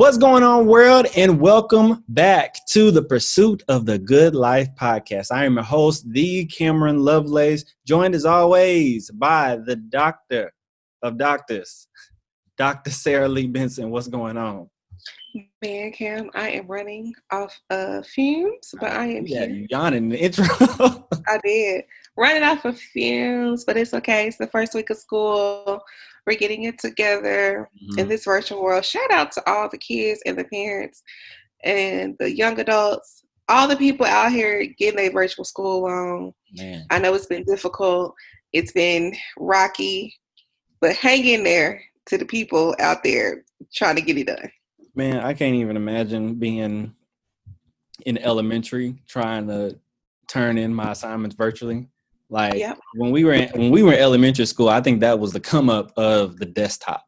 What's going on, world? And welcome back to the Pursuit of the Good Life podcast. I am your host, the Cameron Lovelace, joined as always by the doctor of doctors, Dr. Sarah Lee Benson. What's going on? Man, Cam, I am running off fumes, but I am Yeah, here. you yawning in the intro. I did. Running off of fumes, but it's okay. It's the first week of school. We're getting it together in this virtual world. Shout out to all the kids and the parents and the young adults, all the people out here getting their virtual school on. Man. I know it's been difficult. It's been rocky, but hang in there to the people out there trying to get it done. Man, I can't even imagine being in elementary trying to turn in my assignments virtually. Like when we were in elementary school, I think that was the come up of the desktop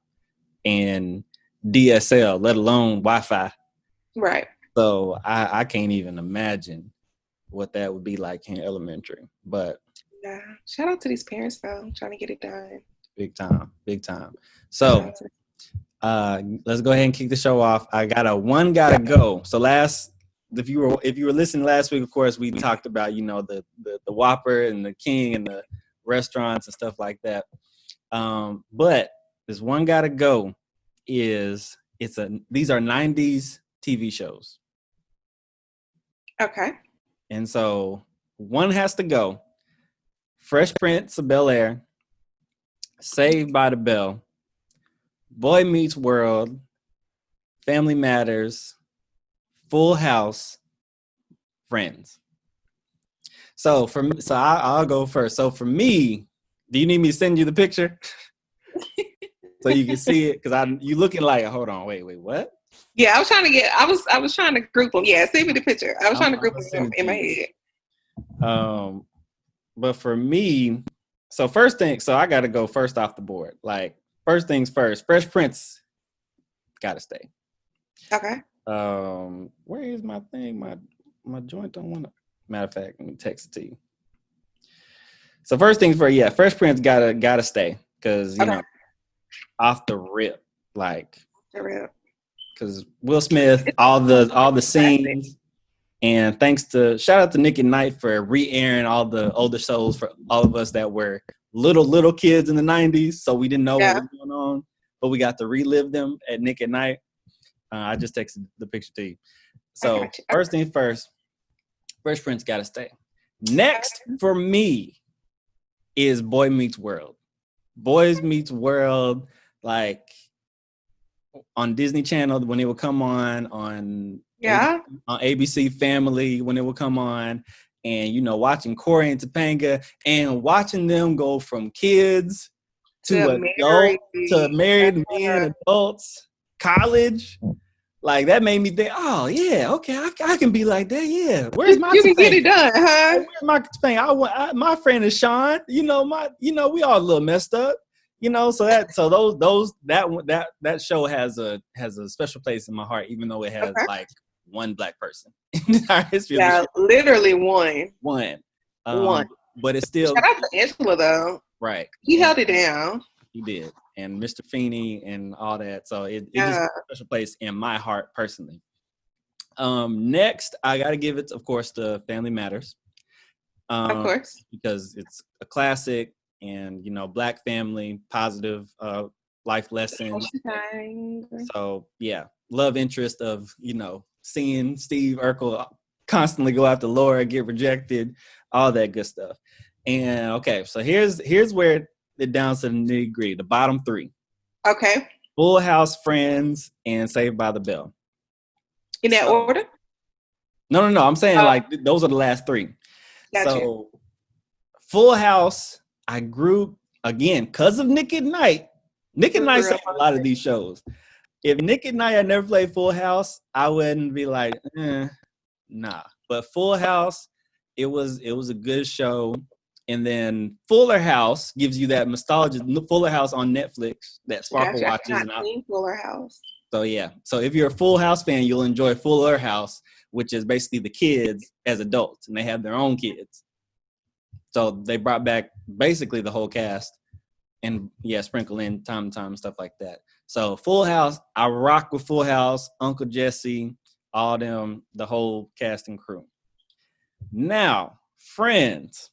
and DSL, let alone Wi-Fi. Right. So I can't even imagine what that would be like in elementary. But yeah, shout out to these parents though, trying to get it done. Big time. So let's go ahead and kick the show off. I got a one gotta go. So if you were listening last week, of course, we talked about, the Whopper and the King and the restaurants and stuff like that. But this one gotta go these are 90s TV shows. Okay. And so one has to go. Fresh Prince of Bel-Air, Saved by the Bell, Boy Meets World, Family Matters, Full House, Friends. So I'll go first. So for me, do you need me to send you the picture so you can see it? Because you looking like, hold on, wait, what? Yeah, I was trying to group them. Yeah, send me the picture. I was trying to group them in my head. But for me, so I got to go first off the board. Like first things first, Fresh Prince got to stay. Okay. Where is my thing? My joint don't want to. Matter of fact, let me text it to you. So first things first, Fresh Prince gotta stay because you know, off the rip, like, because Will Smith, all the scenes, and shout out to Nick at Night for re-airing all the older shows for all of us that were little kids in the 90s, so we didn't know what was going on, but we got to relive them at Nick at Night. I just texted the picture to you. So first thing first, Fresh Prince got to stay. Next for me is Boy Meets World. Boys Meets World, like on Disney Channel when it would come on ABC Family when it would come on, and watching Corey and Topanga and watching them go from kids to married men, adults, college. Like that made me think, oh yeah, okay, I can be like that. Yeah, where's my? You can get it done, huh? Where's my thing? My friend is Sean. We all a little messed up. So that show has a special place in my heart, even though it has like one black person in our history. Yeah, literally one. But it's still. Shout out to Angela though. Right. He held it down. He did. And Mr. Feeney and all that. So it just has a special place in my heart personally. Next, I got to give it, of course, to Family Matters. Of course. Because it's a classic and, black family, positive life lessons. So, yeah, love interest of, seeing Steve Urkel constantly go after Laura, get rejected, all that good stuff. And, okay, so here's where it down to the nitty-gritty, the bottom three. Okay. Full House, Friends, and Saved by the Bell. In that order? No. I'm saying like those are the last three. Gotcha. So Full House, I grew again because of Nick at Night. Nick at Night saved a lot of these shows. If Nick at Night had never played Full House, I wouldn't be like, nah. But Full House, it was a good show. And then Fuller House gives you that nostalgia. Fuller House on Netflix that Sparkle watches. I've not seen Fuller House. So yeah. So if you're a Full House fan, you'll enjoy Fuller House, which is basically the kids as adults, and they have their own kids. So they brought back basically the whole cast, and sprinkle in time to time stuff like that. So Full House, I rock with Full House, Uncle Jesse, all them, the whole cast and crew. Now, Friends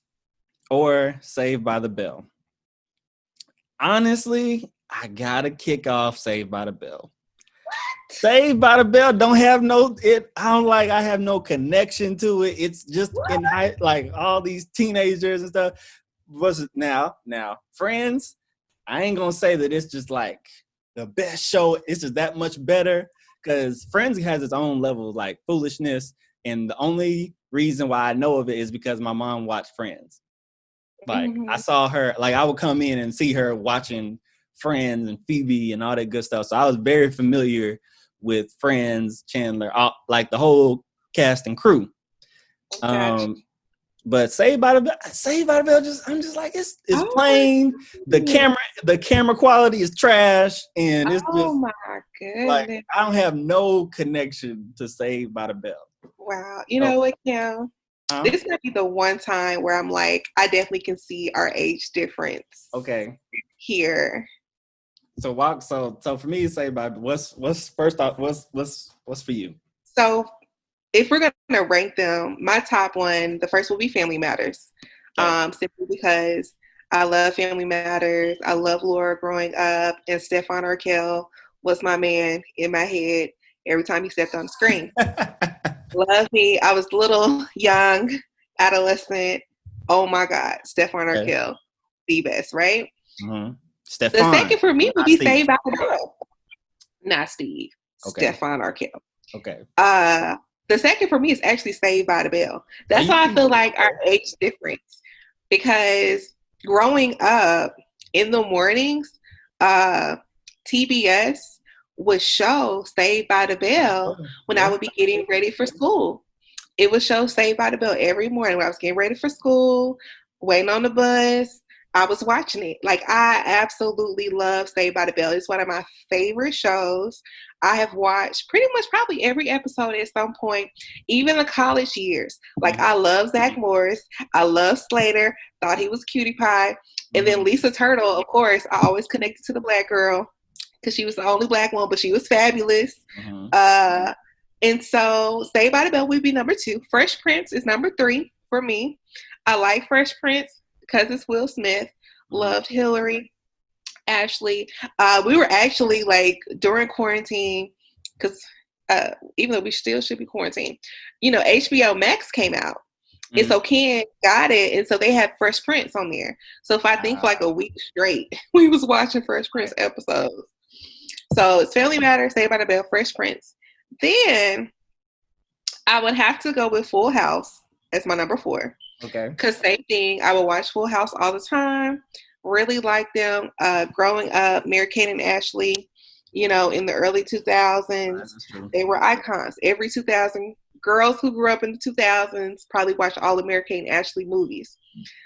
or Saved by the Bell. Honestly, I gotta kick off Saved by the Bell. Saved by the Bell don't have I have no connection to it. It's just in high, like all these teenagers and stuff. Versus now, Friends, I ain't gonna say that it's just like the best show. It's just that much better because Friends has its own level of like foolishness. And the only reason why I know of it is because my mom watched Friends. Like I saw her, like I would come in and see her watching Friends and Phoebe and all that good stuff. So I was very familiar with Friends, Chandler, like the whole cast and crew. Gotcha. But Saved by the Bell, I'm just like it's plain. The camera quality is trash, and it's just my goodness. Like I don't have no connection to Saved by the Bell. Wow, you know what, Kim? This might be the one time where I'm like, I definitely can see our age difference. Okay. Here. So for me, Saved by what's first off, what's for you? So if we're gonna rank them, my top one, the first will be Family Matters. Okay. Simply because I love Family Matters. I love Laura growing up, and Stefan Urkel was my man in my head every time he stepped on the screen. Love me. I was little, young, adolescent. Oh my God, Stefan Urkel, the best, right? Mm-hmm. The second for me would be Saved by the Bell. Not Steve. Okay. Stefan Urkel. Okay. The second for me is actually Saved by the Bell. That's why I feel like our age difference. Because growing up in the mornings, TBS would show Saved by the Bell when I would be getting ready for school. It would show Saved by the Bell every morning when I was getting ready for school, waiting on the bus. I was watching it. Like, I absolutely love Saved by the Bell. It's one of my favorite shows. I have watched pretty much probably every episode at some point, even the college years. Like, I love Zach Morris. I love Slater. Thought he was cutie pie. And then Lisa Turtle, of course, I always connected to the black girl because she was the only black one, but she was fabulous. And so Saved by the Bell would be number 2. Fresh Prince is number 3 for me. I like Fresh Prince because it's Will Smith. Loved Hillary, Ashley. We were actually like during quarantine, because even though we still should be quarantined, HBO Max came out. And so Ken got it, and so they had Fresh Prince on there. So if I think like a week straight, we was watching Fresh Prince episodes. So it's Family Matters, Saved by the Bell, Fresh Prince. Then I would have to go with Full House as my number 4. Okay. Because same thing, I would watch Full House all the time. Really like them. Growing up, Mary-Kate and Ashley, in the early 2000s, they were icons. Every 2000 girls who grew up in the 2000s probably watched all the Mary-Kate and Ashley movies.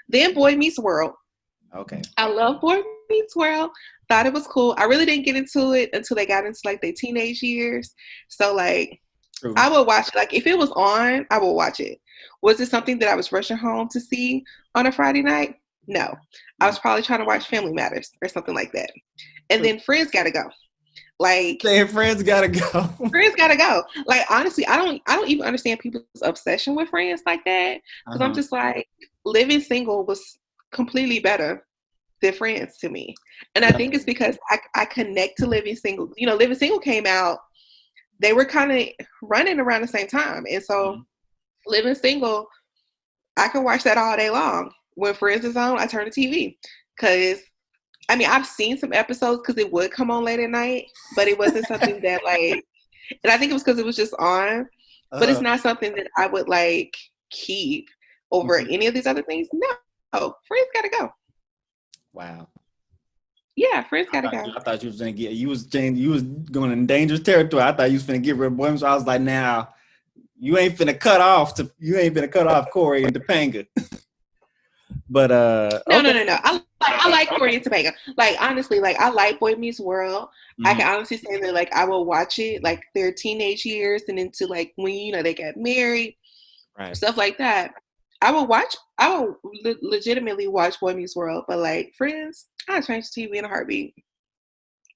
Then Boy Meets World. Okay. I love Boy Meets World. Thought it was cool. I really didn't get into it until they got into like their teenage years. So like, I would watch it. Like if it was on, I would watch it. Was it something that I was rushing home to see on a Friday night? No. I was probably trying to watch Family Matters or something like that. And then Friends Gotta Go. Like Friends Gotta Go. Friends Gotta Go. Like honestly, I don't even understand people's obsession with Friends like that. Because I'm just like, Living Single was completely better than Friends to me. And I think it's because I connect to Living Single. Living Single came out, they were kind of running around the same time. And so Living Single, I can watch that all day long. When Friends is on, I turn the TV. Because, I've seen some episodes because it would come on late at night, but it wasn't something that, like, and I think it was because it was just on, but it's not something that I would, like, keep over any of these other things. No, Friends Gotta Go. Wow. Yeah, Friends Gotta Go. I thought you was going in dangerous territory. I thought you was finna get rid of Boy. So I was like, now, you ain't finna cut off Corey and Topanga. But no. I like Corey and Topanga. Like honestly, like I like Boy Meets World. I can honestly say that like I will watch it like their teenage years and into like when they got married, stuff like that. I will legitimately watch Boy Meets World, but like Friends, I change the TV in a heartbeat.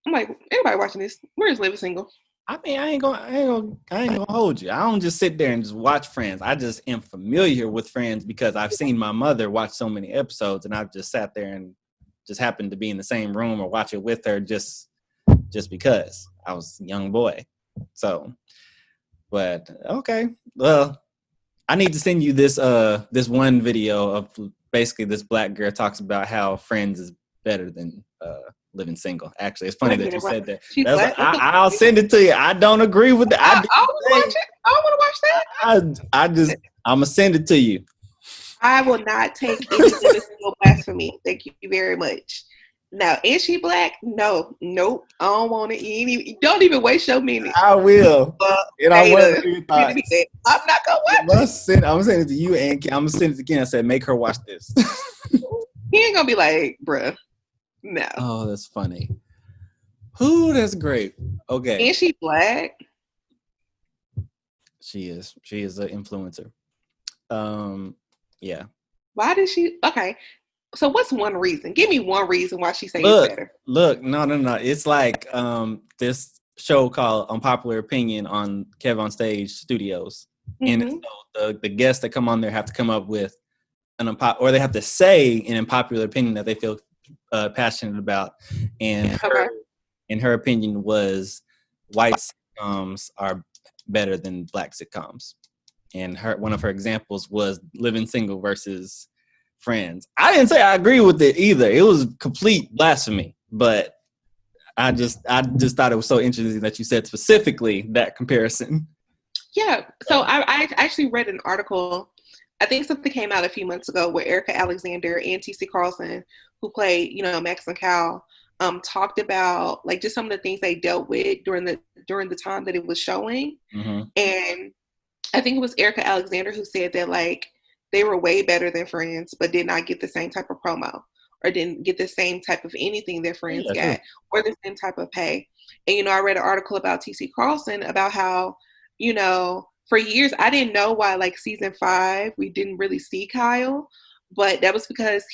I'm like, everybody watching this. Where's Living Single? I mean, I ain't gonna hold you. I don't just sit there and just watch Friends. I just am familiar with Friends because I've seen my mother watch so many episodes, and I've just sat there and just happened to be in the same room or watch it with her just because I was a young boy. So, but okay, well, I need to send you this this one video of basically this black girl talks about how Friends is better than Living Single. Actually, it's funny that you said that. I'll send it to you. I don't agree with that. I want to watch it. I want to watch that. I'm gonna send it to you. I will not take any Living Single blasphemy. Thank you very much. Now, is she black? No, nope. I don't want it. Don't even waste your minute. I will. I'm not gonna watch it. I'm gonna send it to you, and I'm gonna send it to Ken. I said, make her watch this. He ain't gonna be like, bruh. No. Oh, that's funny. Ooh, that's great. Okay. Is she black? She is. She is an influencer. Yeah. Why did she? Okay. So what's one reason? Give me one reason why she say it's better. Look, no. It's like this show called Unpopular Opinion on Kev on Stage Studios. Mm-hmm. And so the guests that come on there have to come up with or they have to say an unpopular opinion that they feel passionate about. And her opinion was white sitcoms are better than black sitcoms. And one of her examples was Living Single versus Friends. I didn't say I agree with it either. It was complete blasphemy, but I just thought it was so interesting that you said specifically that comparison. Yeah. So I actually read an article. I think something came out a few months ago where Erica Alexander and T.C. Carlson, who played, Max and Cal, talked about like just some of the things they dealt with during the time that it was showing. Mm-hmm. And I think it was Erica Alexander who said that like they were way better than Friends, but did not get the same type of promo or didn't get the same type of anything that Friends got or the same type of pay. And, I read an article about T.C. Carlson about how, for years, I didn't know why like season 5, we didn't really see Kyle, but that was because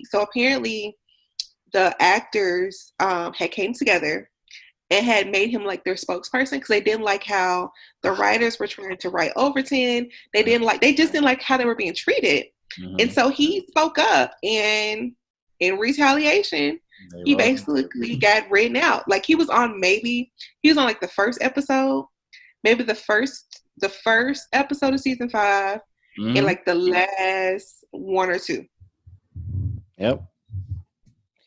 so apparently the actors had came together and had made him like their spokesperson because they didn't like how the writers were trying to write Overton. They just didn't like how they were being treated. Mm-hmm. And so he spoke up, and in retaliation, he basically got written out. Like he was on like the first episode, maybe the first episode of season 5, mm-hmm. and like the last 1 or 2. Yep.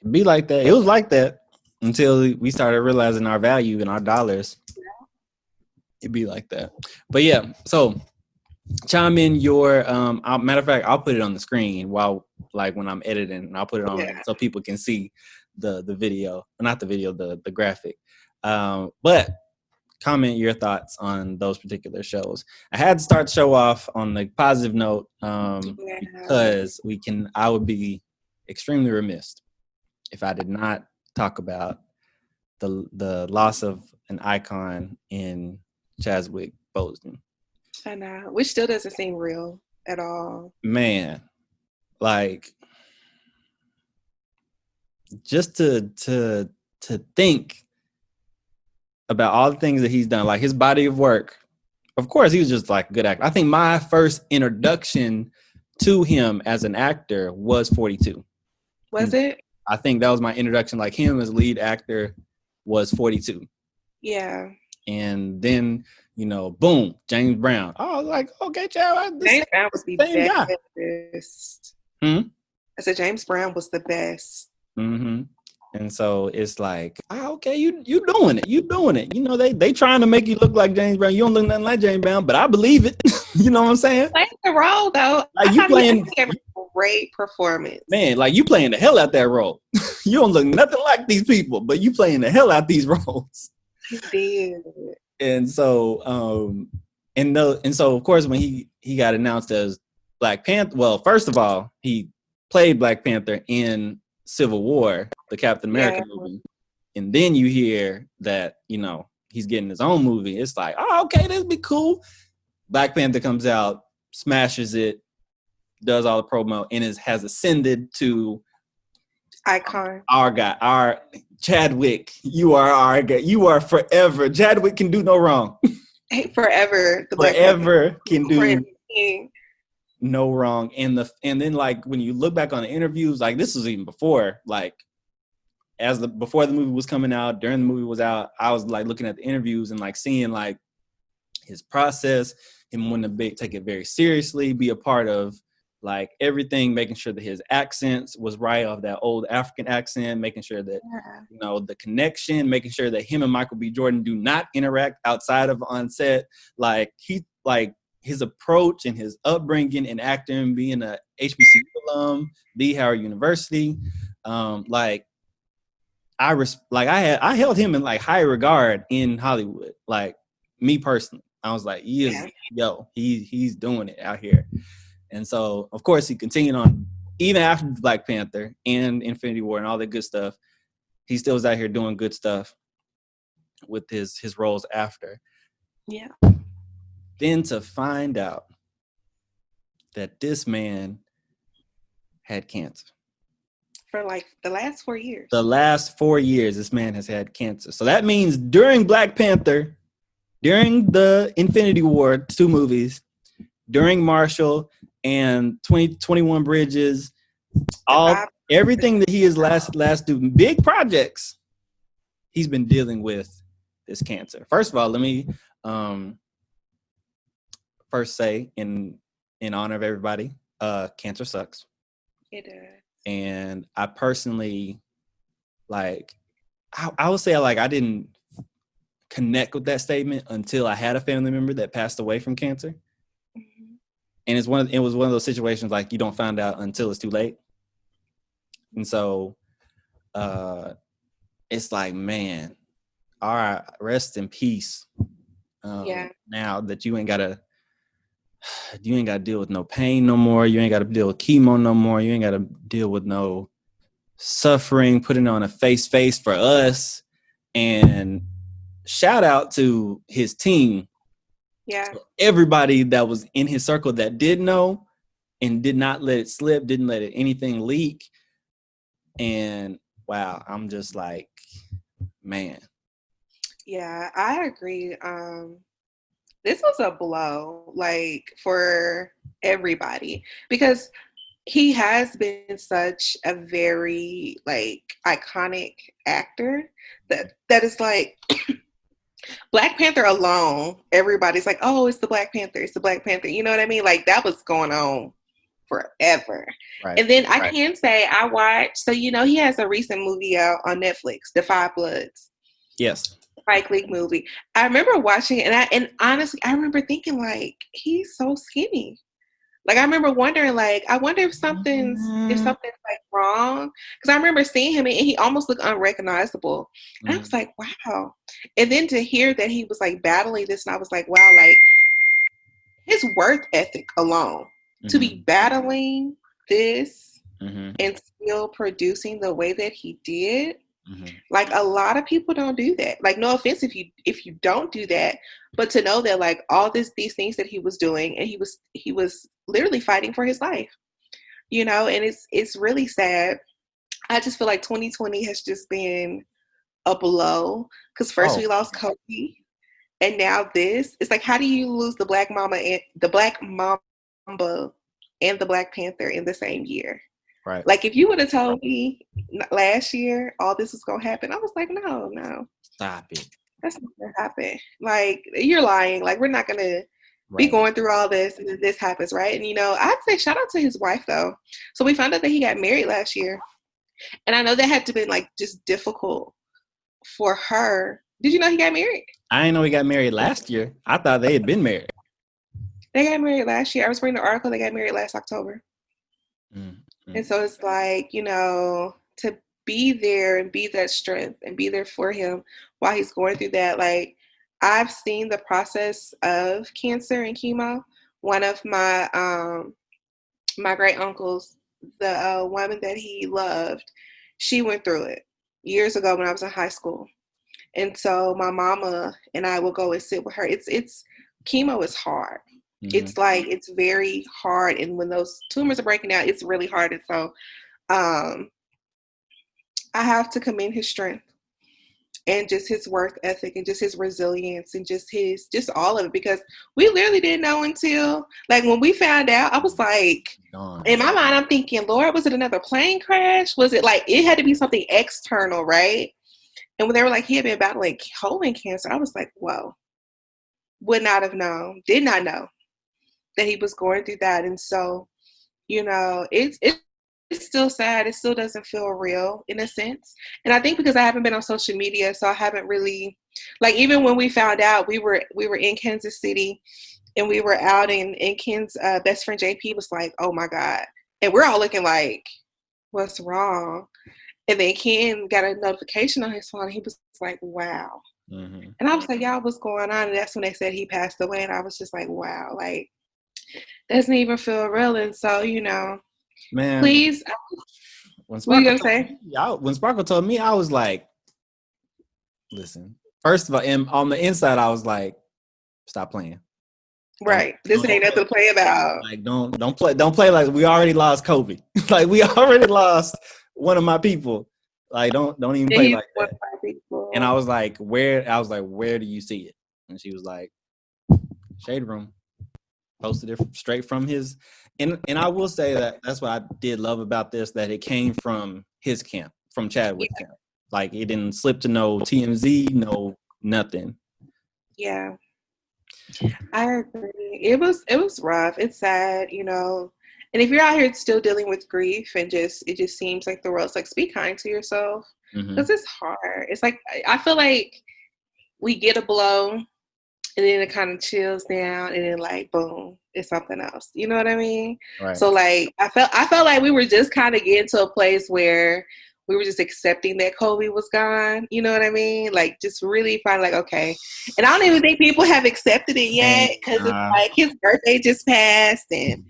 It'd be like that. It was like that. Until we started realizing our value and our dollars, it'd be like that. But yeah, so chime in your matter of fact, I'll put it on the screen when I'm editing, and I'll put it on so people can see the video, not the video, the graphic. But comment your thoughts on those particular shows. I had to start the show off on the positive note because I would be extremely remiss if I did not talk about the loss of an icon in Chadwhick Boseman. I know, which still doesn't seem real at all. Man, like just to think about all the things that he's done, like his body of work. Of course, he was just like a good actor. I think my first introduction to him as an actor was 42. Was it? I think that was my introduction, like him as lead actor was 42. Yeah. And then, boom, James Brown. Oh, like, okay, Chad. James Brown was the best. I said James Brown was the best. Mm-hmm. And so it's like, okay, you doing it. You doing it. They trying to make you look like James Brown. You don't look nothing like James Brown, but I believe it. You know what I'm saying? Playing the role, though. Like you playing a great performance. Man, like you playing the hell out that role. You don't look nothing like these people, but you playing the hell out these roles. He did. And so, and so of course when he got announced as Black Panther, well, first of all, he played Black Panther in Civil War, the Captain America movie. And then you hear that, he's getting his own movie. It's like, oh, okay, this be cool. Black Panther comes out, smashes it, does all the promo, and has ascended to Icon. Our guy, our Chadwick, you are our guy. You are forever. Chadwick can do no wrong. Hey, forever the Black Panther. Forever can do no wrong. And then like when you look back on the interviews, like this was even before, like before the movie was coming out, during the movie was out, I was like looking at the interviews and like seeing like his process, him wanting to take it very seriously, be a part of like everything, making sure that his accents was right off that old African accent, making sure that, you know, the connection, making sure that him and Michael B. Jordan do not interact outside of on set. Like his approach and his upbringing in acting, being a HBCU alum, Lee Howard University, I held him in like high regard in Hollywood. Like me personally, I was like, he's doing it out here. And so, of course, he continued on even after Black Panther and Infinity War and all that good stuff. He still was out here doing good stuff with his roles after. Yeah. Then to find out that this man had cancer. For like the last 4 years. The last 4 years, this man has had cancer. So that means during Black Panther, during the Infinity War 2 movies, during Marshall and 2021 Bridges, everything that he is last doing, big projects, he's been dealing with this cancer. First of all, let me first say in honor of everybody, cancer sucks. It does. And I personally, like, I would say like I didn't connect with that statement until I had a family member that passed away from cancer. Mm-hmm. And it was one of those situations like you don't find out until it's too late. And so it's like, man, all right, rest in peace. Now that you ain't gotta deal with no pain no more. You ain't gotta deal with chemo no more. You ain't gotta deal with no suffering, putting on a face for us. And shout out to his team. Yeah. So everybody that was in his circle that did know and did not let it slip, didn't let anything leak. And wow, I'm just like, man. Yeah, I agree. This was a blow, like, for everybody, because he has been such a very, like, iconic actor that is like Black Panther alone, everybody's like, oh, it's the Black Panther, it's the Black Panther. You know what I mean? Like, that was going on forever. Right. And then I can say I watched, so, you know, he has a recent movie out on Netflix, The Five Bloods. Yes. Spike Lee movie. I remember watching it, and honestly, I remember thinking, like, he's so skinny. Like, I remember wondering, like, I wonder if something's like wrong, because I remember seeing him and he almost looked unrecognizable. And I was like, wow. And then to hear that he was like battling this, and I was like, wow, like his work ethic alone to be battling this and still producing the way that he did. Like, a lot of people don't do that. Like, no offense if you don't do that, but to know that, like, all these things that he was doing, and he was literally fighting for his life, you know. And it's really sad. I just feel like 2020 has just been a blow, because first we lost Kobe, and now this. It's like, how do you lose the Black Mamba and the Black Panther in the same year? Right. Like, if you would have told me last year all this was going to happen, I was like, no. Stop it. That's not going to happen. Like, you're lying. Like, we're not going to be going through all this, and then this happens, right? And, you know, I'd say shout out to his wife, though. So we found out that he got married last year. And I know that had to be, like, just difficult for her. Did you know he got married? I didn't know he got married last year. I thought they had been married. They got married last year. I was reading the article. They got married last October. And so it's like, you know, to be there and be that strength and be there for him while he's going through that. Like, I've seen the process of cancer and chemo. One of my my great uncles, the woman that he loved, she went through it years ago when I was in high school. And so my mama and I will go and sit with her. It's chemo is hard. It's like, it's very hard. And when those tumors are breaking out, it's really hard. And so I have to commend his strength and just his work ethic and just his resilience and just all of it, because we literally didn't know until, like, when we found out, I was like, in my mind, I'm thinking, Lord, was it another plane crash? Was it like, it had to be something external, right? And when they were like, he had been battling colon cancer, I was like, whoa, would not have known, did not know that he was going through that. And so, you know, it's still sad. It still doesn't feel real in a sense. And I think because I haven't been on social media, so I haven't really, like, even when we found out, we were in Kansas City and we were out, and Ken's best friend JP was like, oh my God. And we're all looking like, what's wrong? And then Ken got a notification on his phone and he was like, wow. Mm-hmm. And I was like, y'all, what's going on? And that's when they said he passed away. And I was just like, wow, like, doesn't even feel real. And so, you know, man, please. When what are you gonna say? When Sparkle told me, I was like, listen, first of all, on the inside, I was like, stop playing. Right. This ain't nothing to play about. Like, don't play like we already lost Kobe. Like, we already lost one of my people. Like, don't even play like that. And I was like, where do you see it? And she was like, Shade Room. Posted it straight from his, and I will say that that's what I did love about this, that it came from his camp, from Chadwick camp. Like, it didn't slip to no TMZ, no nothing. Yeah, I agree. It was rough. It's sad, you know. And if you're out here still dealing with grief and it just seems like the world's like, be kind to yourself, because it's hard. It's like, I feel like we get a blow, and then it kind of chills down, and then, like, boom, it's something else. You know what I mean? Right. So, like, I felt like we were just kind of getting to a place where we were just accepting that Kobe was gone. You know what I mean? Like, just really find, like, okay. And I don't even think people have accepted it yet, because it's like his birthday just passed. And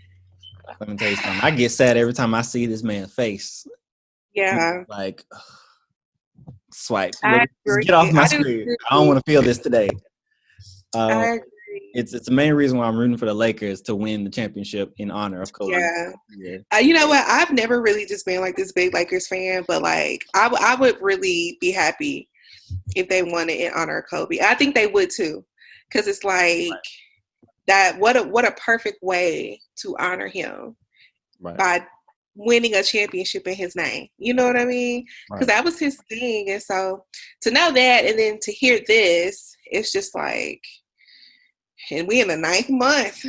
let me tell you something. I get sad every time I see this man's face. Yeah. Like, swipe. Get off my screen. I don't want to feel this today. I agree. It's the main reason why I'm rooting for the Lakers to win the championship in honor of Kobe. Yeah. You know what? I've never really just been like this big Lakers fan, but like I would really be happy if they won it in honor of Kobe. I think they would too, because it's like that. What a perfect way to honor him by winning a championship in his name. You know what I mean? Because that was his thing, and so to know that, and then to hear this, it's just like. And we in the 9th month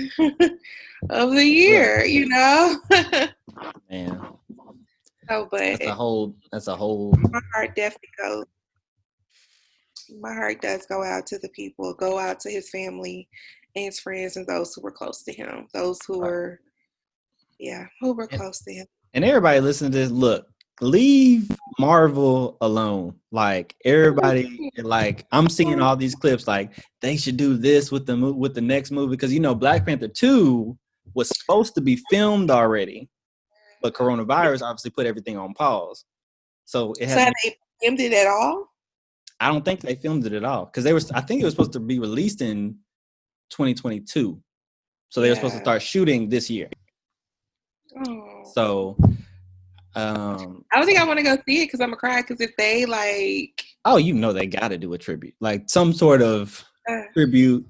of the year, you know. Man. Oh, but that's a whole. My heart definitely goes. My heart does go out to the people, go out to his family and his friends and those who were close to him, those who were, close to him. And everybody listening to this, look, leave Marvel alone. Like, everybody, like, I'm seeing all these clips, like, they should do this with the next movie, because, you know, Black Panther 2 was supposed to be filmed already, but coronavirus obviously put everything on pause. So have they filmed it at all? I don't think they filmed it at all, because I think it was supposed to be released in 2022. So they were supposed to start shooting this year. Oh. So I don't think I want to go see it, because I'm gonna cry, because if they like, you know, they got to do a tribute, like some sort of tribute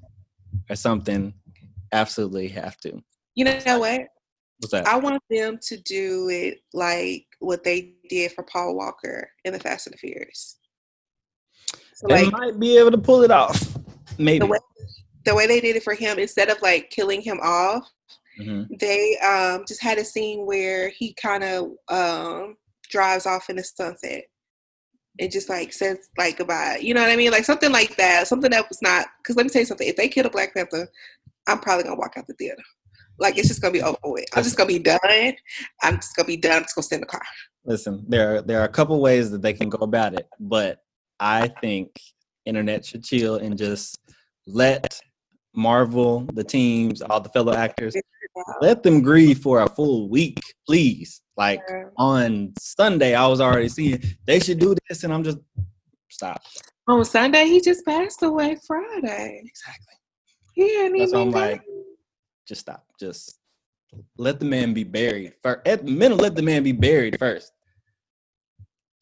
or something. Absolutely have to. You know what? What's that? I want them to do it like what they did for Paul Walker in the Fast and the Furious. So, they might be able to pull it off. Maybe the way they did it for him, instead of like killing him off. They just had a scene where he kind of drives off in the sunset and just like says like goodbye. You know what I mean? Like something like that. Something that was not, because let me tell you something. If they kill a Black Panther, I'm probably gonna walk out the theater. Like, it's just gonna be over with. I'm just gonna be done. I'm just gonna sit in the car. Listen, there are a couple ways that they can go about it, but I think internet should chill and just let Marvel, the teams, all the fellow actors, let them grieve for a full week, please. Like, on Sunday, I was already seeing they should do this, and I'm just stop. On Sunday, he just passed away. Friday, exactly. Yeah, that's why I'm like, just stop. Just let the man be buried. At the minimum, let the man be buried first.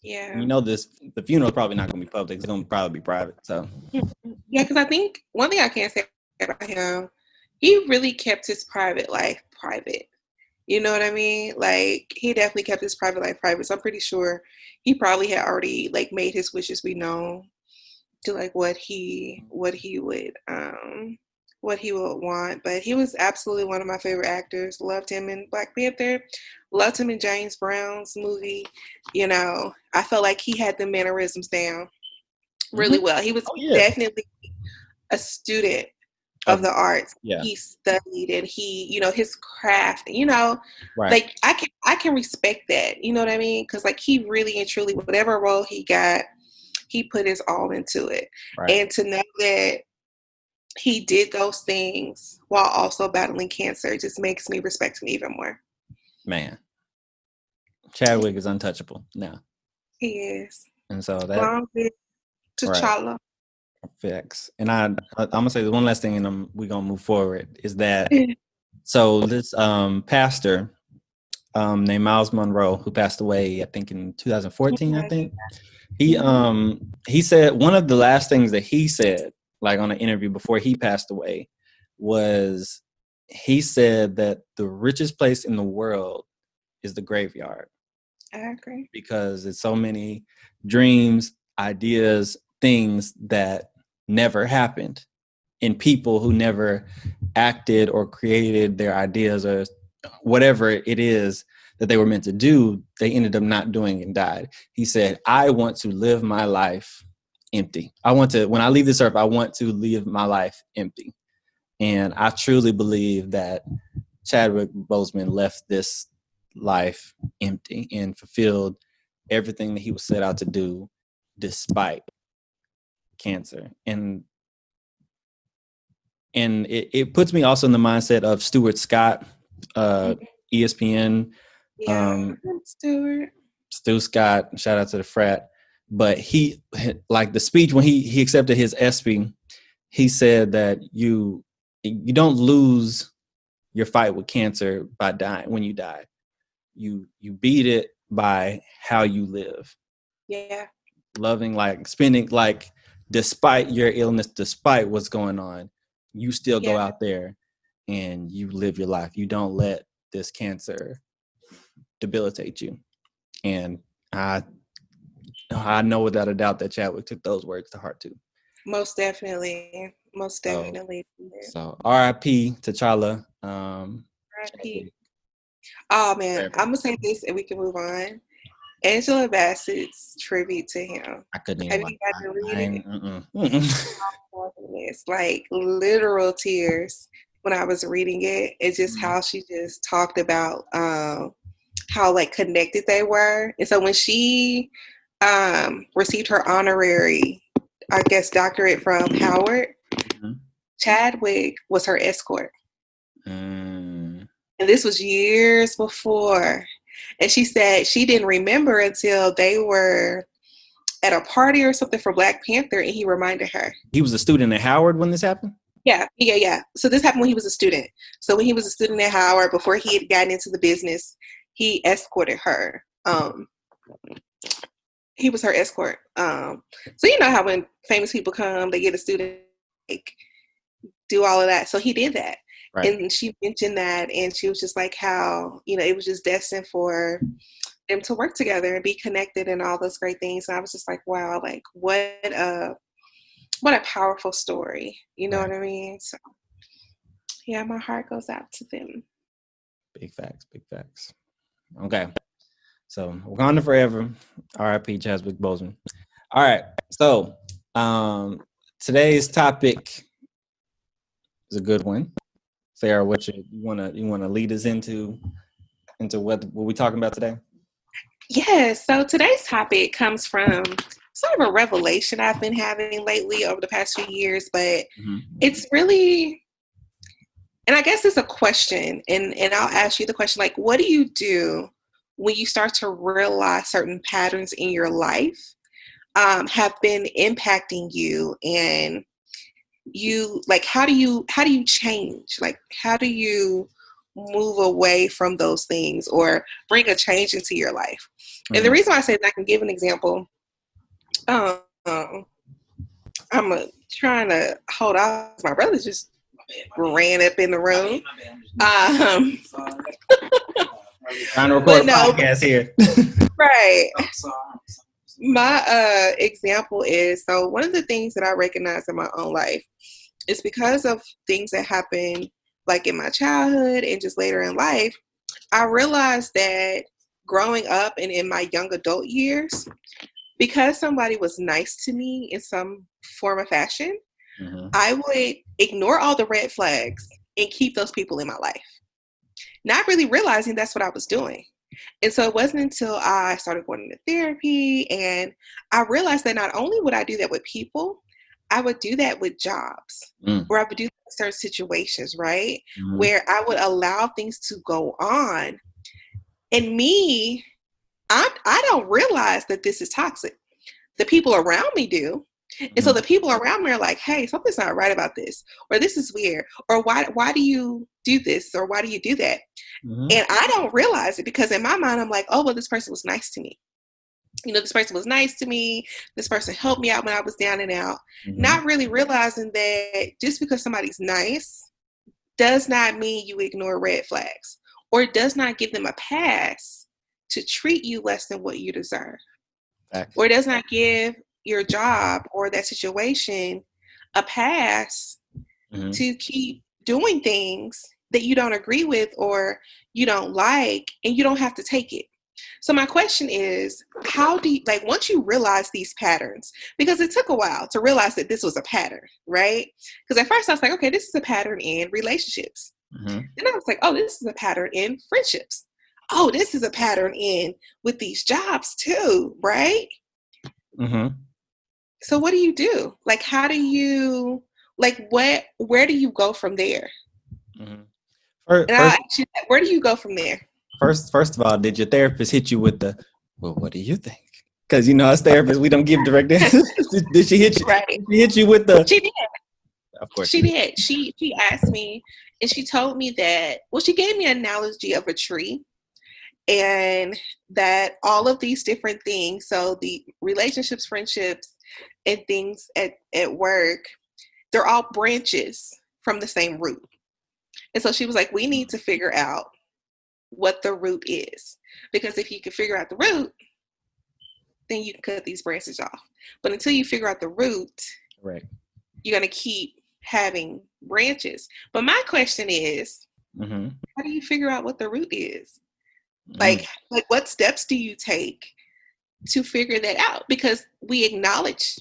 Yeah. You know, the funeral is probably not going to be public. It's going to probably be private. So yeah, because I think one thing I can say about him, he really kept his private life private. You know what I mean? Like, he definitely kept his private life private. So I'm pretty sure he probably had already like made his wishes be known to like what he would want. But he was absolutely one of my favorite actors. Loved him in Black Panther. Loved him in James Brown's movie. You know, I felt like he had the mannerisms down really well. He was definitely a student of the arts. Yeah. He studied and he, you know, his craft, you know, Right. like I can respect that. You know what I mean? Because like he really and truly, whatever role he got, he put his all into it. Right. And to know that he did those things while also battling cancer just makes me respect him even more. Man, Chadwick is untouchable now. He is. And so that long live T'Challa. Facts. And I'm gonna say the one last thing, and we're gonna move forward. Is that so? This pastor named Miles Monroe, who passed away, I think in 2014. I think he said one of the last things that he said, like on an interview before he passed away, was he said that the richest place in the world is the graveyard. I agree. Because it's so many dreams, ideas, things that never happened, and people who never acted or created their ideas or whatever it is that they were meant to do, they ended up not doing and died. He said, I want to live my life empty. When I leave this earth, I want to live my life empty. And I truly believe that Chadwick Boseman left this life empty and fulfilled everything that he was set out to do despite cancer. And it puts me also in the mindset of Stuart Scott, ESPN. Stu Scott, shout out to the frat. But he, like the speech when he accepted his ESPY, he said that you don't lose your fight with cancer by dying. When you die, you beat it by how you live. Yeah. Loving, like spending, like despite your illness, despite what's going on, you still go out there and you live your life. You don't let this cancer debilitate you. And I know without a doubt that Chadwick took those words to heart too. Most definitely. So R.I.P. T'Challa. R.I.P. Oh man, I'm gonna say this and we can move on. Angela Bassett's tribute to him. I couldn't even. Have you got to read it? It's like literal tears when I was reading it. It's just how she just talked about how like connected they were. And so when she received her honorary, I guess, doctorate from Howard, Chadwick was her escort. And this was years before. And she said she didn't remember until they were at a party or something for Black Panther, and he reminded her. He was a student at Howard when this happened? Yeah. So this happened when he was a student. So when he was a student at Howard, before he had gotten into the business, he escorted her. He was her escort. So you know how when famous people come, they get a student, like, do all of that. So he did that. Right. And she mentioned that, and she was just like how, you know, it was just destined for them to work together and be connected and all those great things. And I was just like, wow, like what a powerful story. You know what I mean? So yeah, my heart goes out to them. Big facts. Okay. So Wakanda forever. R.I.P. Chadwick Boseman. All right. So today's topic is a good one. Sarah, what you wanna lead us into what we're talking about today? Yes. So today's topic comes from sort of a revelation I've been having lately over the past few years, but it's really, and I guess it's a question, and I'll ask you the question, like, what do you do when you start to realize certain patterns in your life have been impacting you, and you, like, how do you change? Like, how do you move away from those things or bring a change into your life. And the reason why I say that, I can give an example. I'm trying to hold on. My brother just ran up in the room. Trying to record a podcast here. Right. My example is, so one of the things that I recognize in my own life is because of things that happen like in my childhood and just later in life, I realized that growing up and in my young adult years, because somebody was nice to me in some form or fashion, I would ignore all the red flags and keep those people in my life, not really realizing that's what I was doing. And so it wasn't until I started going into therapy and I realized that not only would I do that with people, I would do that with jobs, or I would do that in certain situations, right? Where I would allow things to go on. And me, I don't realize that this is toxic. The people around me do. And so the people around me are like, hey, something's not right about this, or this is weird, or why do you do this, or why do you do that? And I don't realize it because in my mind, I'm like, oh, well, this person was nice to me. You know, this person was nice to me. This person helped me out when I was down and out. Not really realizing that just because somebody's nice does not mean you ignore red flags, or does not give them a pass to treat you less than what you deserve. Or does not give your job or that situation a pass to keep doing things that you don't agree with or you don't like, and you don't have to take it. So my question is, how do you, like, once you realize these patterns, because it took a while to realize that this was a pattern, right? Because at first I was like, okay, this is a pattern in relationships. Then I was like, oh, this is a pattern in friendships. Oh, this is a pattern in with these jobs too, right? So what do you do? Like, how do you, like, where do you go from there? Where do you go from there? First of all, did your therapist hit you with the, well, what do you think? Because, you know, as therapists, we don't give direct answers. Did she hit you? Right. Did she hit you with the? She did. Of course. She did. She asked me, and she told me that, well, she gave me an analogy of a tree, and that all of these different things, so the relationships, friendships, and things at work, they're all branches from the same root. And so she was like, we need to figure out what the root is. Because if you can figure out the root, then you can cut these branches off. But until you figure out the root, right, you're going to keep having branches. But my question is, how do you figure out what the root is? Like what steps do you take to figure that out? Because we acknowledge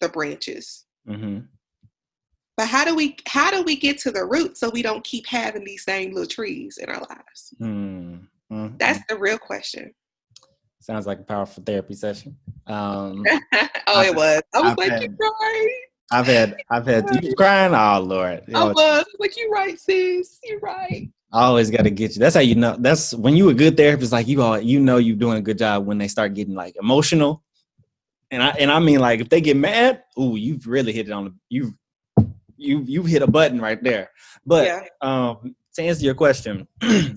the branches. But how do we get to the root so we don't keep having these same little trees in our lives? That's the real question. Sounds like a powerful therapy session. It was. I was like, you're right. I've had you crying. Oh Lord. I was like, you're right, sis. You're right. I always got to get you. That's how you know. That's when you a good therapist. Like you know you're doing a good job when they start getting like emotional. And I mean, like, if they get mad, ooh, you've really hit it on the you've hit a button right there. But to answer your question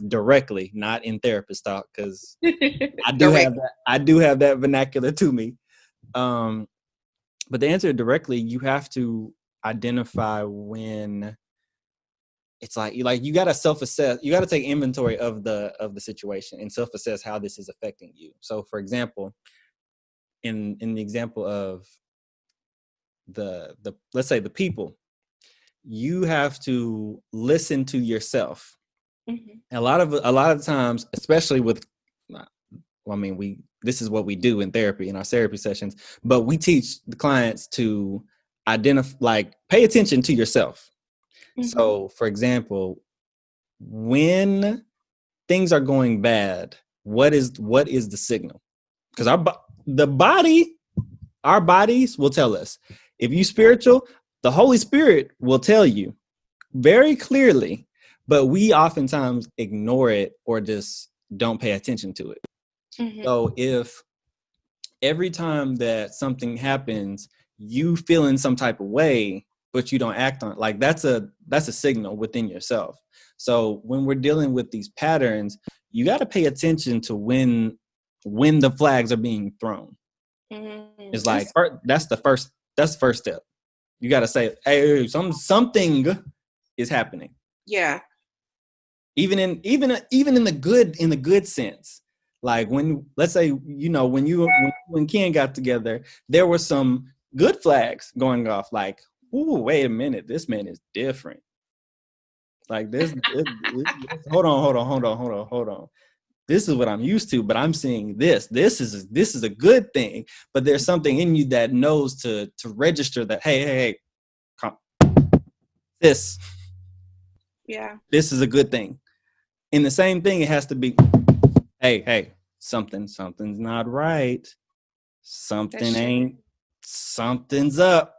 directly, not in therapist talk, because I do have that vernacular to me. But to answer it directly, you have to identify when it's like you got to self-assess. You got to take inventory of the situation and self-assess how this is affecting you. So, for example, in the example of the let's say the people, you have to listen to yourself. A lot of times, especially with, this is what we do in therapy, in our therapy sessions, but we teach the clients to identify, like, pay attention to yourself. So, for example, when things are going bad, what is the signal? Because our bodies will tell us. If you spiritual, the Holy Spirit will tell you very clearly, but we oftentimes ignore it or just don't pay attention to it. So if every time that something happens, you feel in some type of way, but you don't act on it, like that's a signal within yourself. So when we're dealing with these patterns, you got to pay attention to when the flags are being thrown. Mm-hmm. It's like that's the first step. You got to say, hey, something is happening. Yeah. Even in the good sense. Like when, let's say, when Ken got together, there were some good flags going off. Like, ooh, wait a minute, this man is different. Like this, hold on. This is what I'm used to, but I'm seeing this. This is a good thing. But there's something in you that knows to register that, hey, come. This is a good thing. In the same thing, it has to be, hey, something's not right. Something's up.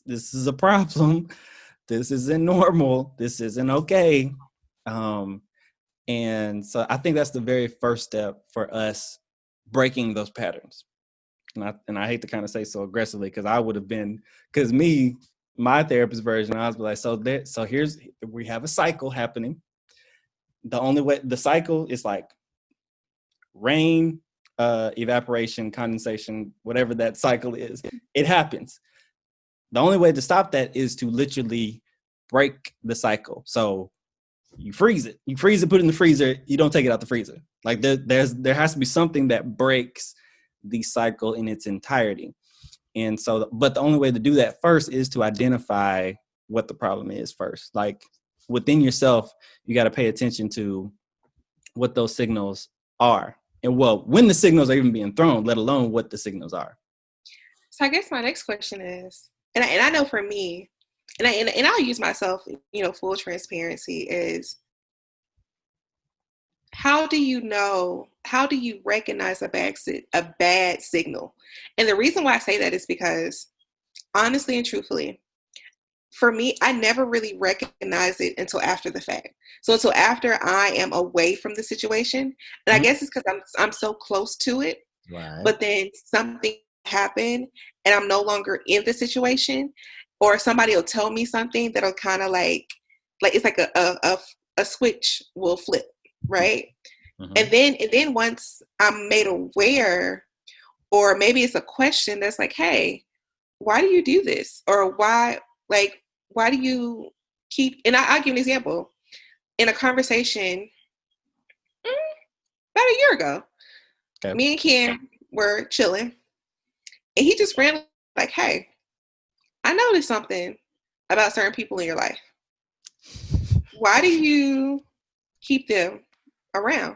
This is a problem. This isn't normal. This isn't okay. And so I think that's the very first step for us breaking those patterns. And I hate to kind of say so aggressively, because I would have been, because my therapist version, I was like, so here's, we have a cycle happening. The only way, the cycle is like rain, evaporation, condensation, whatever that cycle is, it happens. The only way to stop that is to literally break the cycle. So you freeze it, put it in the freezer, you don't take it out the freezer. Like there has to be something that breaks the cycle in its entirety. And so, but the only way to do that first is to identify what the problem is first. Like within yourself, you got to pay attention to what those signals are. And well, when the signals are even being thrown, let alone what the signals are. So I guess my next question is, and I know for me, and I'll use myself, full transparency, is how do you recognize a bad signal? And the reason why I say that is because, honestly and truthfully, for me, I never really recognize it until after the fact. So until after I am away from the situation. And I guess it's because I'm so close to it. Right. But then something happened and I'm no longer in the situation, or somebody will tell me something that'll kind of like it's like a switch will flip, right? Mm-hmm. And then once I'm made aware, or maybe it's a question that's like, hey, why do you do this? Or why do you keep, and I'll give an example. In a conversation about a year ago, okay, me and Ken were chilling, and he just ran like, hey, I noticed something about certain people in your life. Why do you keep them around?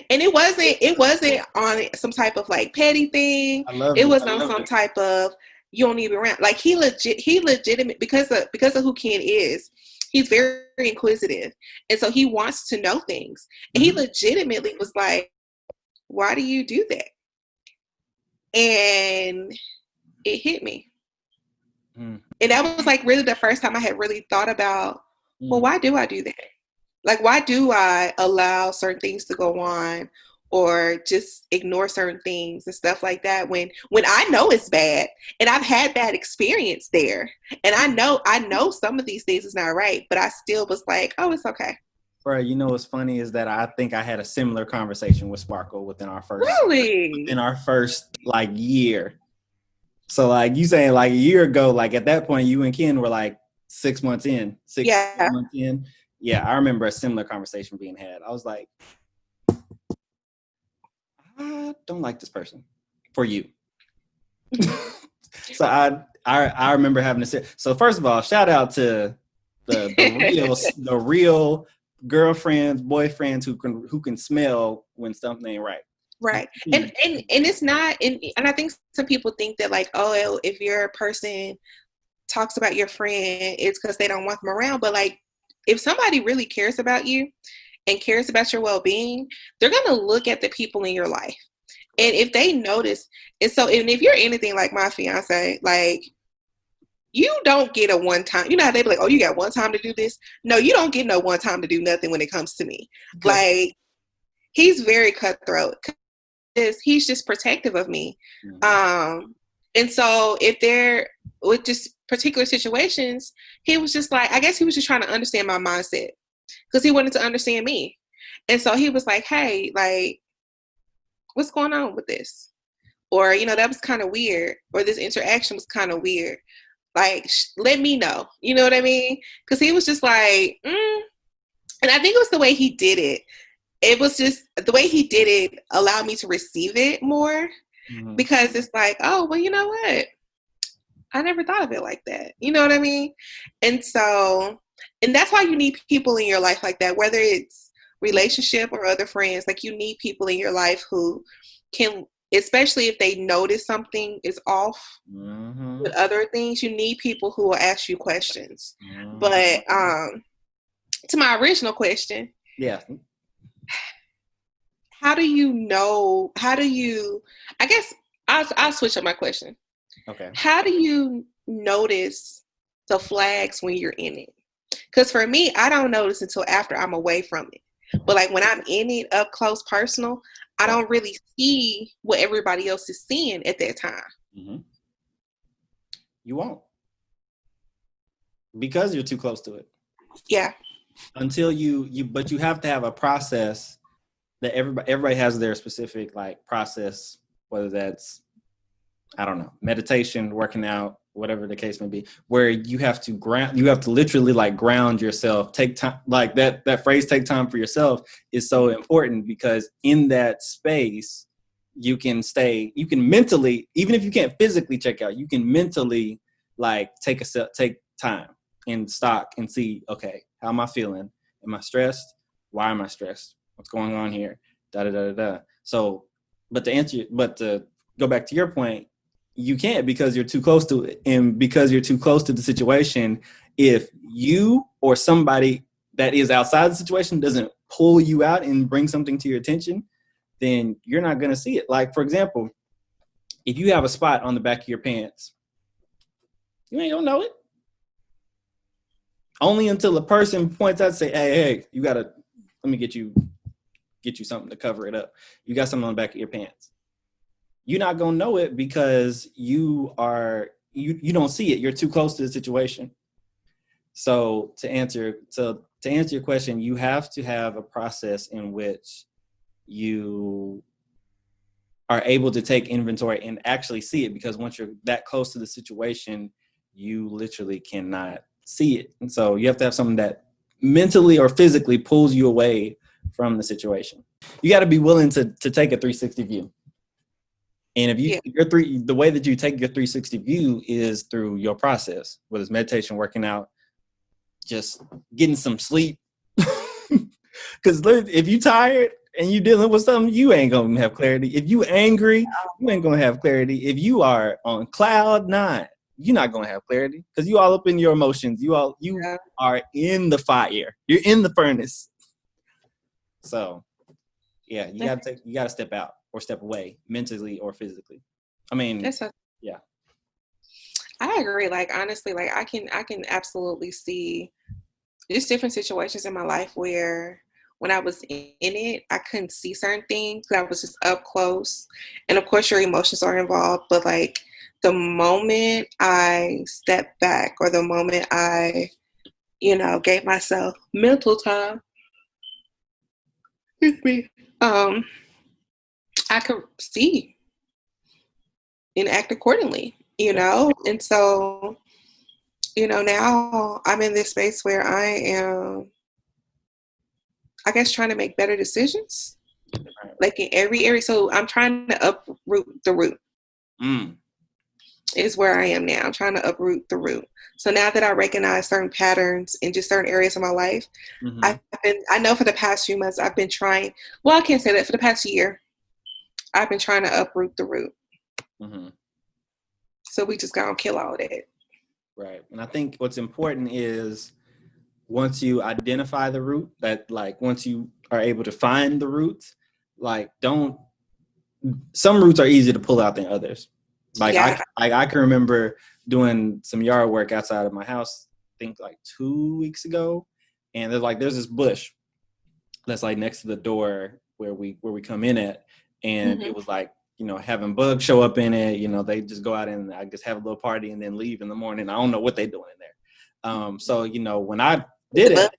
And it wasn't on some type of like petty thing. It was on some type of, you don't need to be around. Like he legitimate, because of who Ken is, he's very inquisitive. And so he wants to know things. And he legitimately was like, why do you do that? And it hit me. And that was like really the first time I had really thought about, well, why do I do that? Like, why do I allow certain things to go on, or just ignore certain things and stuff like that when I know it's bad, and I've had bad experience there, and I know some of these things is not right, but I still was like, oh, it's okay. Right. You know what's funny is that I think I had a similar conversation with Sparkle within our first like year. So like you saying like a year ago, like at that point you and Ken were like 6 months in. Six months in. Yeah, I remember a similar conversation being had. I was like, I don't like this person for you. So I remember having to say, so first of all, shout out to the real girlfriends, boyfriends who can smell when something ain't right. Right. And it's not, and I think some people think that like, oh, if your person talks about your friend, it's because they don't want them around. But like, if somebody really cares about you and cares about your well-being, they're going to look at the people in your life. And if they notice, and if you're anything like my fiance, like, you don't get a one time, you know how they be like, oh, you got one time to do this? No, you don't get no one time to do nothing when it comes to me. Good. Like, he's very cutthroat. He's just protective of me. And so if they're with just particular situations, he was just like, I guess he was just trying to understand my mindset. because he wanted to understand me. And so he was like, hey, like, what's going on with this? Or, that was kind of weird. Or this interaction was kind of weird. Like, let me know. You know what I mean? Because he was just like, And I think it was the way he did it. It was just the way he did it allowed me to receive it more. Mm-hmm. Because it's like, oh, well, you know what? I never thought of it like that. You know what I mean? And so, and that's why you need people in your life like that, whether it's relationship or other friends. Like, you need people in your life who can, especially if they notice something is off with other things, you need people who will ask you questions. But to my original question, how do you I guess I'll switch up my question. Okay. How do you notice the flags when you're in it? Because for me, I don't notice until after I'm away from it. But like when I'm in it up close, personal, I don't really see what everybody else is seeing at that time. Mm-hmm. You won't. Because you're too close to it. Yeah. Until but you have to have a process that everybody has their specific like process, whether that's, I don't know, meditation, working out, whatever the case may be, where you have to literally like ground yourself, take time, like that phrase, take time for yourself, is so important, because in that space, you can mentally, even if you can't physically check out, you can mentally like take time and stock and see, okay, how am I feeling? Am I stressed? Why am I stressed? What's going on here? Da da da da. So, but to go back to your point, you can't, because you're too close to it. And because you're too close to the situation, if you or somebody that is outside the situation doesn't pull you out and bring something to your attention, then you're not going to see it. Like, for example, if you have a spot on the back of your pants, you ain't gonna know it. Only until a person points out and say, hey, you gotta, let me get you something to cover it up. You got something on the back of your pants. You're not gonna know it because you don't see it. You're too close to the situation. So to answer your question, you have to have a process in which you are able to take inventory and actually see it, because once you're that close to the situation, you literally cannot see it. And so you have to have something that mentally or physically pulls you away from the situation. You got to be willing to take a 360 view. And if the way that you take your 360 view is through your process, whether it's meditation, working out, just getting some sleep. Because if you're tired and you're dealing with something, you ain't gonna have clarity. If you angry, you ain't gonna have clarity. If you are on cloud 9, you're not gonna have clarity, because you all up in your emotions. You are in the fire. You're in the furnace. So, yeah, you gotta step out or step away, mentally or physically. I mean, yeah. I agree. Like, honestly, like I can absolutely see just different situations in my life where when I was in it, I couldn't see certain things because I was just up close. And of course, your emotions are involved. But like the moment I stepped back, or the moment I, gave myself mental time, I could see and act accordingly, And so, now I'm in this space where I am, I guess, trying to make better decisions, like in every area. So I'm trying to uproot the root. Is where I am now. I'm trying to uproot the root. So now that I recognize certain patterns in just certain areas of my life, I know for the past few months I've been trying. Well, I can't say that. For the past year, I've been trying to uproot the root. So we just gotta kill all of that. Right. And I think what's important is, once you identify the root, that like once you are able to find the roots, like some roots are easier to pull out than others. Like I can remember doing some yard work outside of my house, I think like 2 weeks ago, and there's this bush that's like next to the door where we come in at, and it was like, having bugs show up in it. They just go out and I guess have a little party and then leave in the morning. I don't know what they're doing in there. So when I did it,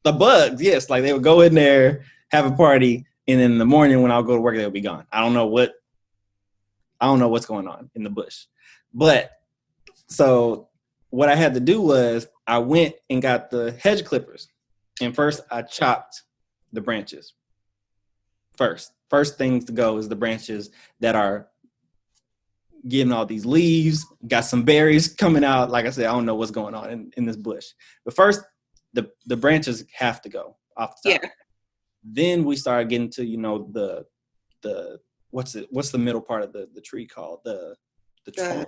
The bugs, yes. Like they would go in there, have a party, and then in the morning when I'll go to work, they'll be gone. I don't know what's going on in the bush. But so what I had to do was I went and got the hedge clippers. And first I chopped the branches. First things to go is the branches that are getting all these leaves, got some berries coming out. Like I said, I don't know what's going on in this bush. But first, the branches have to go off the top. Yeah. Then we started getting to, the what's the middle part of the tree called? The trunk.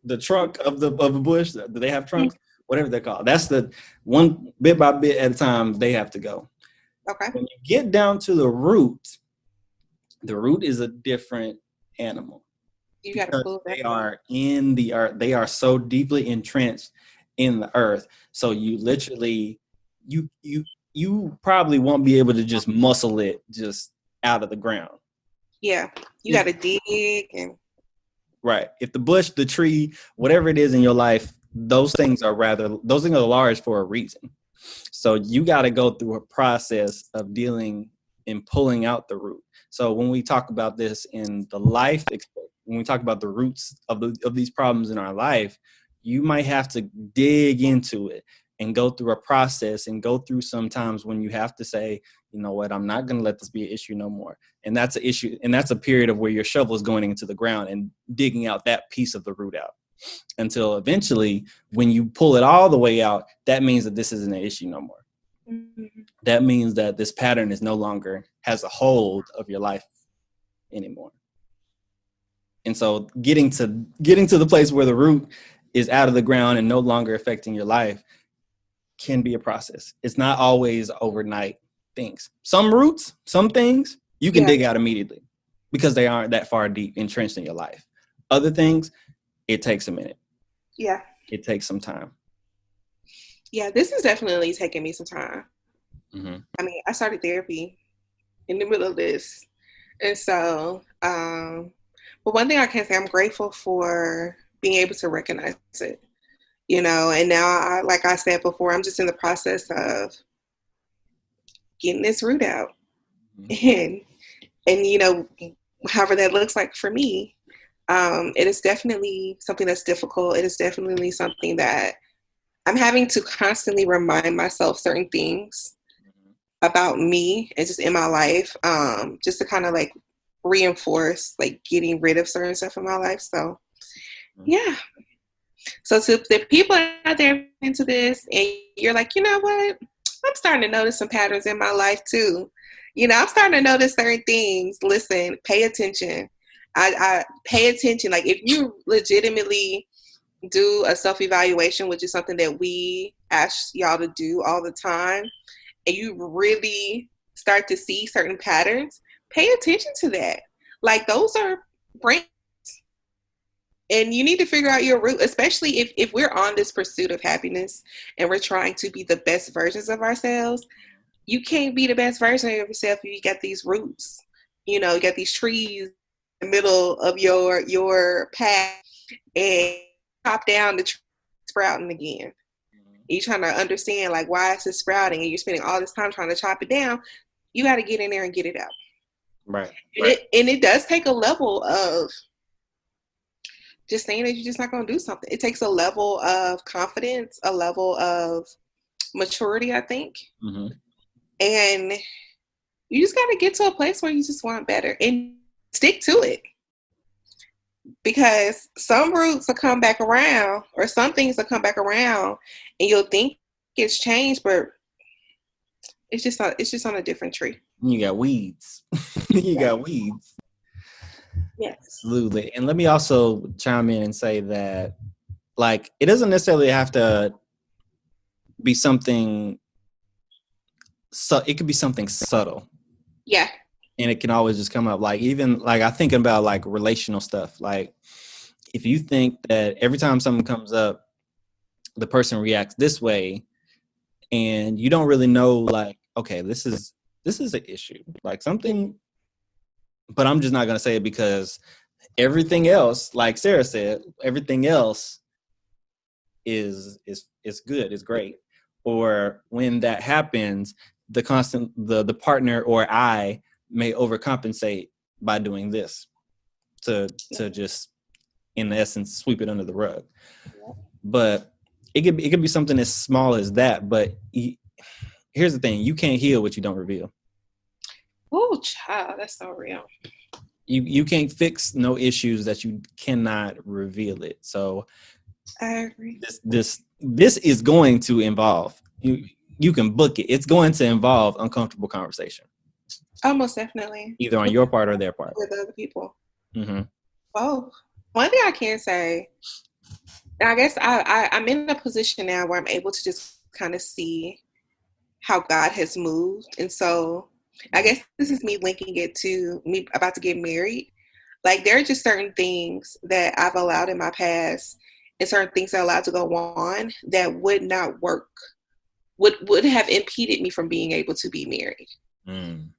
The trunk of the bush. Do they have trunks? Mm-hmm. Whatever they're called. That's the one bit by bit at a time they have to go. Okay. When you get down to the root is a different animal. You got to pull they are in the earth. They are so deeply entrenched in the earth. So you literally, you probably won't be able to just muscle it just out of the ground. Yeah, you got to dig and. Right. If the bush, the tree, whatever it is in your life, those things are large for a reason. So you got to go through a process of dealing and pulling out the root. So when we talk about this in the life, when we talk about the roots of these problems in our life, you might have to dig into it and go through a process and go through some times when you have to say, you know what, I'm not going to let this be an issue no more. And that's an issue. And that's a period of where your shovel is going into the ground and digging out that piece of the root out until eventually when you pull it all the way out, that means that this isn't an issue no more. Mm-hmm. That means that this pattern is no longer has a hold of your life anymore. And so getting to the place where the root is out of the ground and no longer affecting your life can be a process. It's not always overnight things. Some roots, some things you can dig out immediately because they aren't that far deep entrenched in your life. Other things, it takes a minute. Yeah. It takes some time. Yeah, this is definitely taking me some time. Mm-hmm. I mean, I started therapy in the middle of this. And so, but one thing I can say, I'm grateful for being able to recognize it, and now, like I said before, I'm just in the process of getting this root out. Mm-hmm. And however that looks like for me, it is definitely something that's difficult. It is definitely something that I'm having to constantly remind myself certain things about me and just in my life, just to kind of like reinforce, like getting rid of certain stuff in my life. So, yeah. So to the people out there into this and you're like, you know what? I'm starting to notice some patterns in my life too. I'm starting to notice certain things. Listen, pay attention. I pay attention. Like if you legitimately do a self-evaluation, which is something that we ask y'all to do all the time, and you really start to see certain patterns, pay attention to that. Like those are brains. And you need to figure out your root, especially if we're on this pursuit of happiness and we're trying to be the best versions of ourselves. You can't be the best version of yourself if you got these roots. You got these trees in the middle of your path and chop down the tree sprouting again. You're trying to understand like why it's sprouting and you're spending all this time trying to chop it down. You got to get in there and get it out. Right. And it does take a level of just saying that you're just not going to do something. It takes a level of confidence, a level of maturity, I think. Mm-hmm. And you just got to get to a place where you just want better and stick to it. Because some roots will come back around or some things will come back around and you'll think it's changed, but it's just on a different tree. You got weeds. Got weeds. Yes. Absolutely. And let me also chime in and say that, like, it doesn't necessarily have to be something, so it could be something subtle. Yeah. And it can always just come up. Like, even, like, I think about, like, relational stuff. Like, if you think that every time something comes up, the person reacts this way, and you don't really know, like, okay, this is an issue. Like, something... But I'm just not going to say it because everything else, like Sarah said, everything else is good, is great. or when that happens, the partner or I may overcompensate by doing this to just, in essence, sweep it under the rug. But it could be something as small as that. But here's the thing: you can't heal what you don't reveal. Oh, child, that's so real. You can't fix no issues that you cannot reveal it. So I agree. This is going to involve you can book it. It's going to involve uncomfortable conversation. Almost definitely. Either on your part or their part. With other people. Mm-hmm. Oh, one thing I can say, and I guess I'm in a position now where I'm able to just kind of see how God has moved. And so I guess this is me linking it to me about to get married. Like, there are just certain things that I've allowed in my past and certain things that I allowed to go on that would not work, would have impeded me from being able to be married. Mm.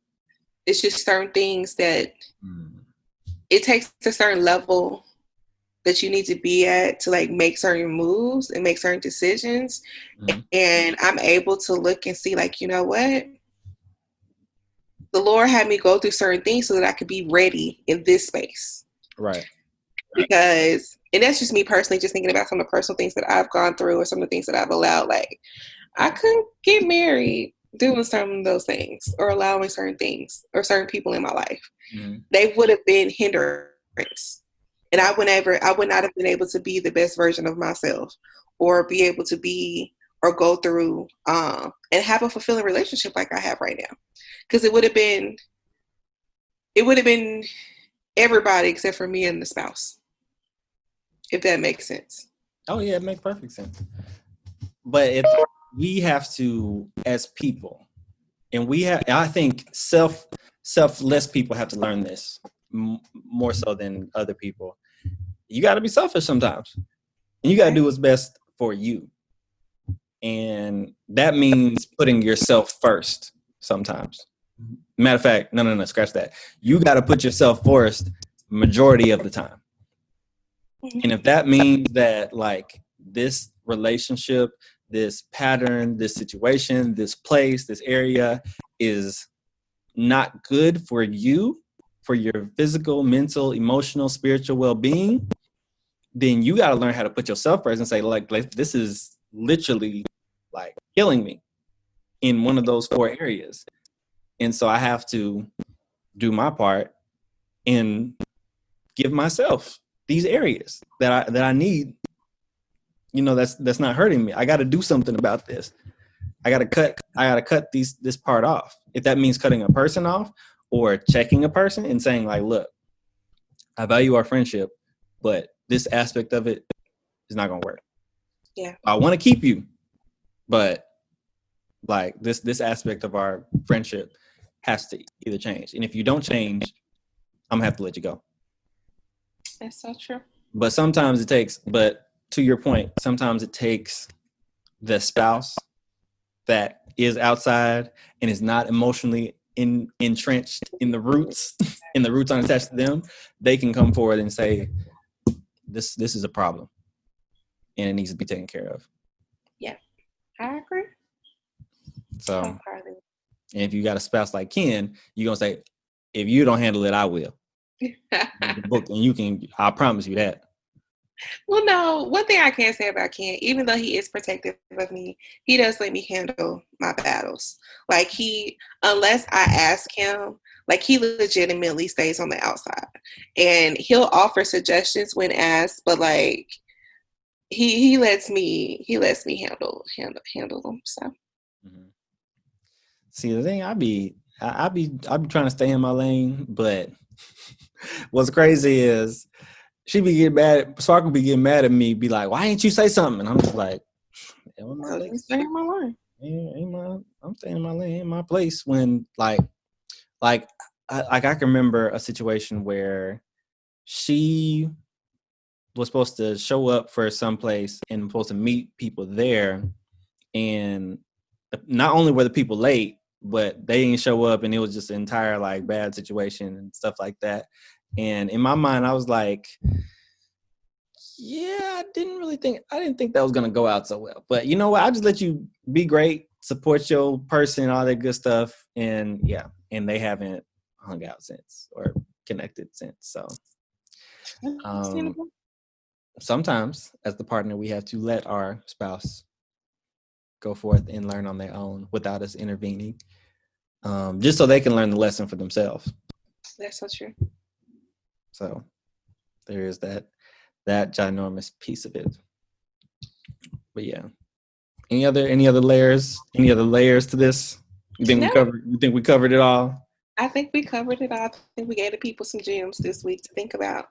It's just certain things that it takes a certain level that you need to be at to like make certain moves and make certain decisions. Mm-hmm. And I'm able to look and see, like, you know what? The Lord had me go through certain things so that I could be ready in this space. Right. Because, and that's just me personally, just thinking about some of the personal things that I've gone through or some of the things that I've allowed. Like, I couldn't get married doing some of those things or allowing certain things or certain people in my life. Mm-hmm. They would have been hindrance. And I would not have been able to be the best version of myself or be able to be or go through and have a fulfilling relationship like I have right now. Because it would have been everybody except for me and the spouse, if that makes sense. Oh yeah, it makes perfect sense. But we have to, as people, and I think selfless people have to learn this more so than other people. You got to be selfish sometimes, and you got to do what's best for you. And that means putting yourself first sometimes. Matter of fact, no, scratch that. You got to put yourself first majority of the time. And if that means that, like, this relationship, this pattern, this situation, this place, this area is not good for you, for your physical, mental, emotional, spiritual well-being, then you got to learn how to put yourself first and say, like, this is literally like killing me in one of those 4 areas. And so I have to do my part and give myself these areas that I need, that's not hurting me. I got to do something about this. I got to cut this part off. If that means cutting a person off or checking a person and saying, like, look, I value our friendship, but this aspect of it is not going to work. Yeah. I want to keep you, but like this aspect of our friendship has to either change. And if you don't change, I'm going to have to let you go. That's so true. But to your point, sometimes it takes the spouse that is outside and is not emotionally entrenched in the roots and the roots aren't attached to them. They can come forward and say, this is a problem and it needs to be taken care of. Yeah, I agree. So, and if you got a spouse like Ken, you're going to say, if you don't handle it, I will. And I promise you that. Well, no, one thing I can say about Ken, even though he is protective of me, he does let me handle my battles. Like, unless I ask him, like, he legitimately stays on the outside and he'll offer suggestions when asked, but like he lets me handle them. So. Mm-hmm. See, the thing, I be trying to stay in my lane, but what's crazy is she be getting mad. Sparkle be getting mad at me, be like, "Why ain't you say something?" And I'm just like, I'm staying in my lane. I'm staying in my lane, in my place. When I can remember a situation where she was supposed to show up for someplace and supposed to meet people there, and not only were the people late, but they didn't show up, and it was just an entire like bad situation and stuff like that. And in my mind, I was like, Yeah, I didn't think that was gonna go out so well. But you know what? I'll just let you be great, support your person, all that good stuff. And yeah, and they haven't hung out since or connected since. So sometimes as the partner, we have to let our spouse go forth and learn on their own without us intervening. Just so they can learn the lesson for themselves. That's so true. So there is that ginormous piece of it. But yeah, any other layers to this? You think we covered it all? I think we covered it all. I think we gave the people some gems this week to think about.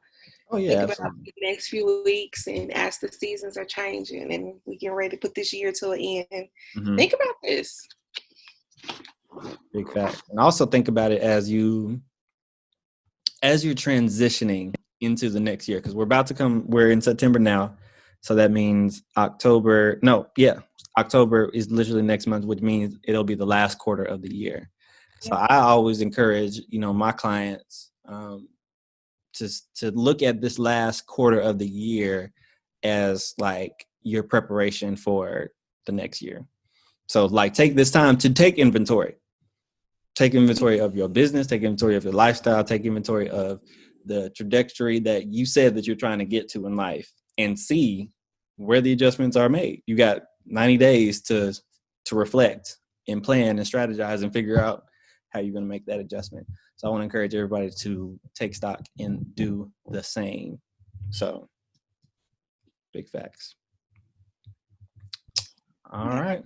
Oh yeah, think about the next few weeks, and as the seasons are changing and we get ready to put this year to an end, think about this. Big fact. And also think about it as you're transitioning into the next year, because we're in September now, so that means October is literally next month, which means it'll be the last quarter of the year. So I always encourage my clients to look at this last quarter of the year as like your preparation for the next year. So like take this time to take inventory of your business, take inventory of your lifestyle, take inventory of the trajectory that you said that you're trying to get to in life, and see where the adjustments are made. You got 90 days to reflect and plan and strategize and figure out how you're going to make that adjustment. So I want to encourage everybody to take stock and do the same. So big facts. All right.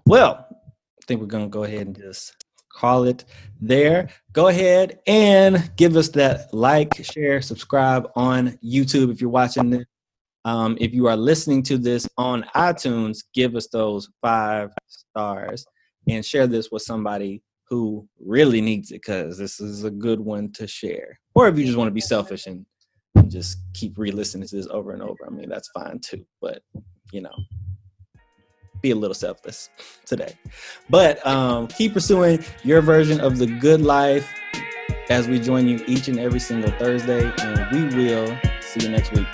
Well, I think we're going to go ahead and just call it there. Go ahead and give us that like, share, subscribe on YouTube if you're watching this. If you are listening to this on iTunes, give us those 5 stars and share this with somebody who really needs it, because this is a good one to share. Or if you just want to be selfish and just keep re-listening to this over and over, I mean, that's fine too. But, be a little selfless today. But keep pursuing your version of the good life as we join you each and every single Thursday. And we will see you next week.